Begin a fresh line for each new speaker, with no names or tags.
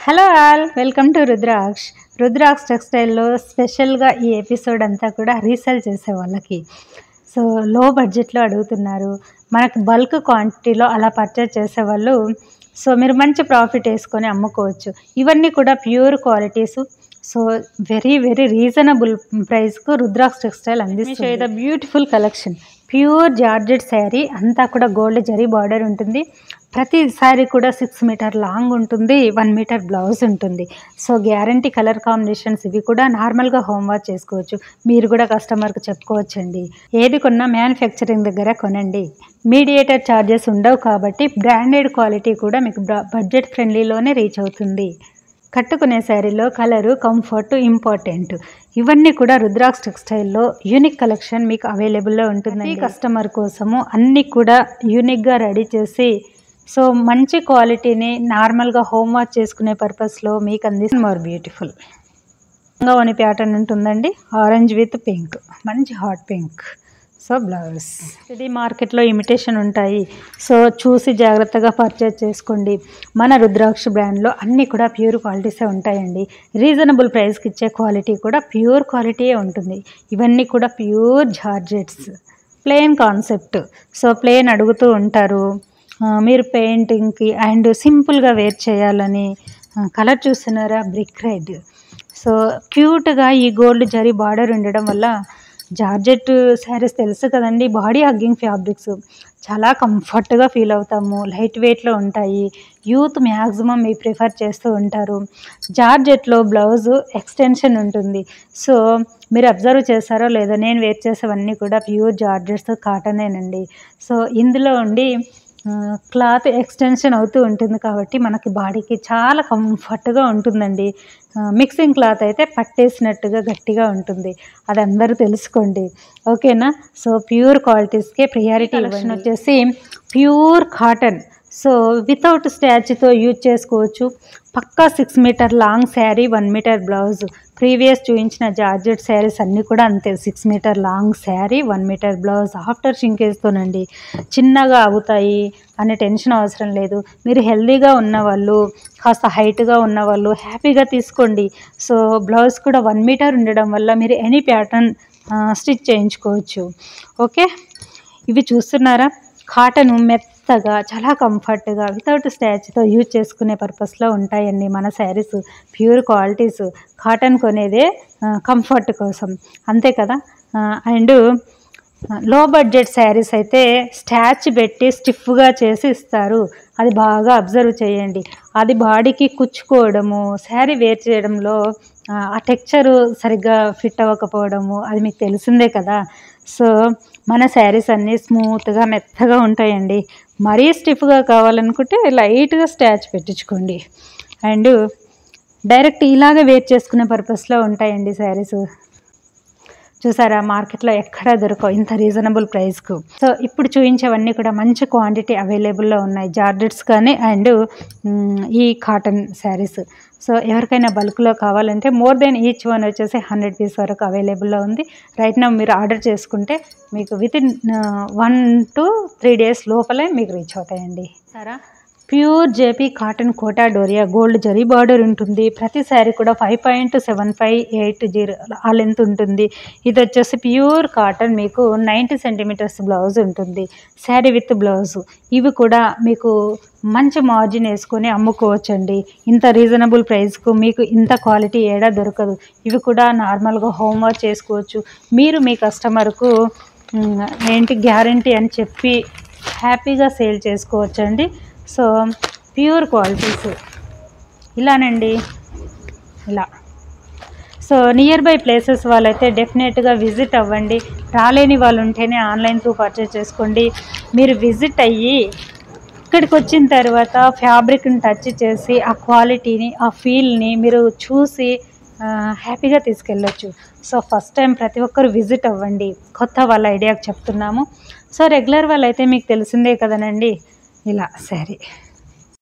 Hello all, welcome to రుద్రాక్ష టెక్స్టైల్లో స్పెషల్గా ఈ episode అంతా కూడా రీసేల్ చేసే వాళ్ళకి. సో లో బడ్జెట్లో అడుగుతున్నారు, మనకు బల్క్ క్వాంటిటీలో అలా పర్చేజ్ చేసేవాళ్ళు. సో మీరు మంచి ప్రాఫిట్ వేసుకొని అమ్ముకోవచ్చు. ఇవన్నీ కూడా pure qualities. So very reasonable ప్రైస్కు రుద్రాక్ష టెక్స్టైల్ అందిస్తుంది. The beautiful collection, pure georgette sari అంతా కూడా గోల్డ్ జరీ బార్డర్ ఉంటుంది. ప్రతి శారీ కూడా 6 మీటర్ లాంగ్ ఉంటుంది, 1 మీటర్ బ్లౌజ్ ఉంటుంది. సో గ్యారంటీ కలర్ కాంబినేషన్స్ ఇవి కూడా నార్మల్గా హోమ్ వాష్ చేసుకోవచ్చు. మీరు కూడా కస్టమర్కి చెప్పుకోవచ్చండి. ఏది కొన్నా మ్యానుఫ్యాక్చరింగ్ దగ్గర కొనండి, మీడియేటర్ ఛార్జెస్ ఉండవు కాబట్టి బ్రాండెడ్ క్వాలిటీ కూడా మీకు బడ్జెట్ ఫ్రెండ్లీలోనే రీచ్ అవుతుంది. కట్టుకునే శారీలో కలరు, కంఫర్ట్ ఇంపార్టెంట్. ఇవన్నీ కూడా రుద్రాక్ష టెక్స్టైల్లో యూనిక్ కలెక్షన్ మీకు అవైలబుల్లో ఉంటుంది. ఈ కస్టమర్ కోసము అన్నీ కూడా యూనిక్గా రెడీ చేసి, సో మంచి క్వాలిటీని నార్మల్గా హోమ్ వాష్ చేసుకునే పర్పస్లో మీకు అందిస్తుంది. మోర్ బ్యూటిఫుల్ అని ప్యాటర్న్ ఉంటుందండి, ఆరెంజ్ విత్ పింక్, మంచి హాట్ పింక్. సో బ్లౌజ్ ఇది మార్కెట్లో ఇమిటేషన్ ఉంటాయి. సో చూసి జాగ్రత్తగా పర్చేజ్ చేసుకోండి. మన రుద్రాక్ష బ్రాండ్లో అన్నీ కూడా ప్యూర్ క్వాలిటీసే ఉంటాయండి. రీజనబుల్ ప్రైస్కి ఇచ్చే క్వాలిటీ కూడా ప్యూర్ క్వాలిటీయే ఉంటుంది. ఇవన్నీ కూడా pure georgettes, plain concept. So plain అడుగుతూ ఉంటారు మీరు పెయింటింగ్కి అండ్ సింపుల్గా వేర్ చేయాలని. కలర్ చూస్తున్నారా, బ్రిక్ రెడ్. సో క్యూట్గా ఈ గోల్డ్ జరీ బార్డర్ ఉండడం వల్ల జార్జెట్ శారీస్ తెలుసు కదండి, బాడీ హగ్గింగ్ ఫ్యాబ్రిక్స్, చాలా కంఫర్ట్గా ఫీల్ అవుతాము. లైట్ వెయిట్లో ఉంటాయి. యూత్ మ్యాక్సిమం మీ ప్రిఫర్ చేస్తూ ఉంటారు. జార్జెట్లో బ్లౌజు ఎక్స్టెన్షన్ ఉంటుంది. సో మీరు అబ్జర్వ్ చేశారో లేదో, నేను వేర్ చేసేవన్నీ కూడా ప్యూర్ జార్జెట్స్, కాటనేనండి. సో ఇందులో ఉండి క్లాత్ ఎక్స్టెన్షన్ అవుతూ ఉంటుంది కాబట్టి మనకి బాడీకి చాలా కంఫర్ట్గా ఉంటుందండి. మిక్సింగ్ క్లాత్ అయితే పట్టేసినట్టుగా గట్టిగా ఉంటుంది, అది అందరూ తెలుసుకోండి, ఓకేనా. సో ప్యూర్ క్వాలిటీస్కే ప్రియారిటీ. కలెక్షన్ వచ్చేసి ప్యూర్ కాటన్. సో వితౌట్ స్టాచ్తో యూజ్ చేసుకోవచ్చు. పక్కా 6 metre long sari, 1 metre blouse. Previous చూపించిన జార్జెట్ శారీస్ అన్నీ కూడా అంతే, 6 metre long sari, 1 metre blouse. After షింకేజ్తోనండి, చిన్నగా అవుతాయి అనే టెన్షన్ అవసరం లేదు. మీరు హెల్దీగా ఉన్నవాళ్ళు, కాస్త హైట్గా ఉన్నవాళ్ళు హ్యాపీగా తీసుకోండి. సో బ్లౌజ్ కూడా 1 మీటర్ ఉండడం వల్ల మీరు ఎనీ ప్యాటర్న్ స్టిచ్ చేయించుకోవచ్చు, ఓకే. ఇవి చూస్తున్నారా, కాటన్ మెత్తగా చాలా కంఫర్ట్గా వితౌట్ స్టాచ్తో యూజ్ చేసుకునే పర్పస్లో ఉంటాయండి మన శారీస్. Pure qualities. కాటన్ కొనేదే కంఫర్ట్ కోసం, అంతే కదా. అండ్ లో బడ్జెట్ శారీస్ అయితే స్టాచ్ పెట్టి స్టిఫ్గా చేసి ఇస్తారు, అది బాగా అబ్జర్వ్ చేయండి. అది బాడీకి కుచ్చుకోవడము, శారీ వేర్ చేయడంలో ఆ టెక్చరు సరిగ్గా ఫిట్ అవ్వకపోవడము, అది మీకు తెలిసిందే కదా. సో మన శారీస్ అన్నీ స్మూత్గా మెత్తగా ఉంటాయండి. మరీ స్టిఫ్గా కావాలనుకుంటే లైట్గా స్టాచ్ పెట్టించుకోండి. అండ్ డైరెక్ట్ ఇలాగే వేర్ చేసుకునే పర్పస్లో ఉంటాయండి శారీస్. చూసారా, మార్కెట్లో ఎక్కడా దొరకవు ఇంత రీజనబుల్ ప్రైస్కు. సో ఇప్పుడు చూపించేవన్నీ కూడా మంచి క్వాంటిటీ అవైలబుల్లో ఉన్నాయి, జార్జెట్స్ కానీ అండ్ ఈ కాటన్ శారీస్. సో ఎవరికైనా బల్క్లో కావాలంటే మోర్ దెన్ ఈచ్ వన్ వచ్చేసి 100 పీస్ వరకు అవైలబుల్లో ఉంది. రైట్ నౌ మీరు ఆర్డర్ చేసుకుంటే మీకు వితిన్ 1 to 3 days లోపలే మీకు రీచ్ అవుతాయండి. సరే, pure JP cotton Kota Doria gold zari border ఉంటుంది. ప్రతి శారీ కూడా 5.7580 ఆ లెంత్ ఉంటుంది. ఇది వచ్చేసి ప్యూర్ కాటన్, మీకు 90 సెంటీమీటర్స్ బ్లౌజ్ ఉంటుంది, శారీ విత్ బ్లౌజు. ఇవి కూడా మీకు మంచి మార్జిన్ వేసుకొని అమ్ముకోవచ్చండి. ఇంత రీజనబుల్ ప్రైస్కు మీకు ఇంత క్వాలిటీ ఏడా దొరకదు. ఇవి కూడా నార్మల్గా హోమ్ వాష్ చేసుకోవచ్చు. మీరు మీ కస్టమర్కు గ్యారంటీ అని చెప్పి హ్యాపీగా సేల్ చేసుకోవచ్చండి. సో ప్యూర్ క్వాలిటీస్ ఇలానండి, ఇలా. సో నియర్ బై ప్లేసెస్ వాళ్ళైతే డెఫినెట్గా విజిట్ అవ్వండి. రాలేని వాళ్ళు ఉంటేనే ఆన్లైన్ త్రూ పర్చేస్ చేసుకోండి. మీరు విజిట్ అయ్యి ఇక్కడికి వచ్చిన తర్వాత ఫ్యాబ్రిక్ని టచ్ చేసి ఆ క్వాలిటీని, ఆ ఫీల్ని మీరు చూసి హ్యాపీగా తీసుకెళ్ళొచ్చు. సో ఫస్ట్ టైం ప్రతి ఒక్కరు విజిట్ అవ్వండి. కొత్త వాళ్ళ ఐడియాకి చెప్తున్నాము. సో రెగ్యులర్ వాళ్ళైతే మీకు తెలిసిందే కదనండి, ఇలా శారీ.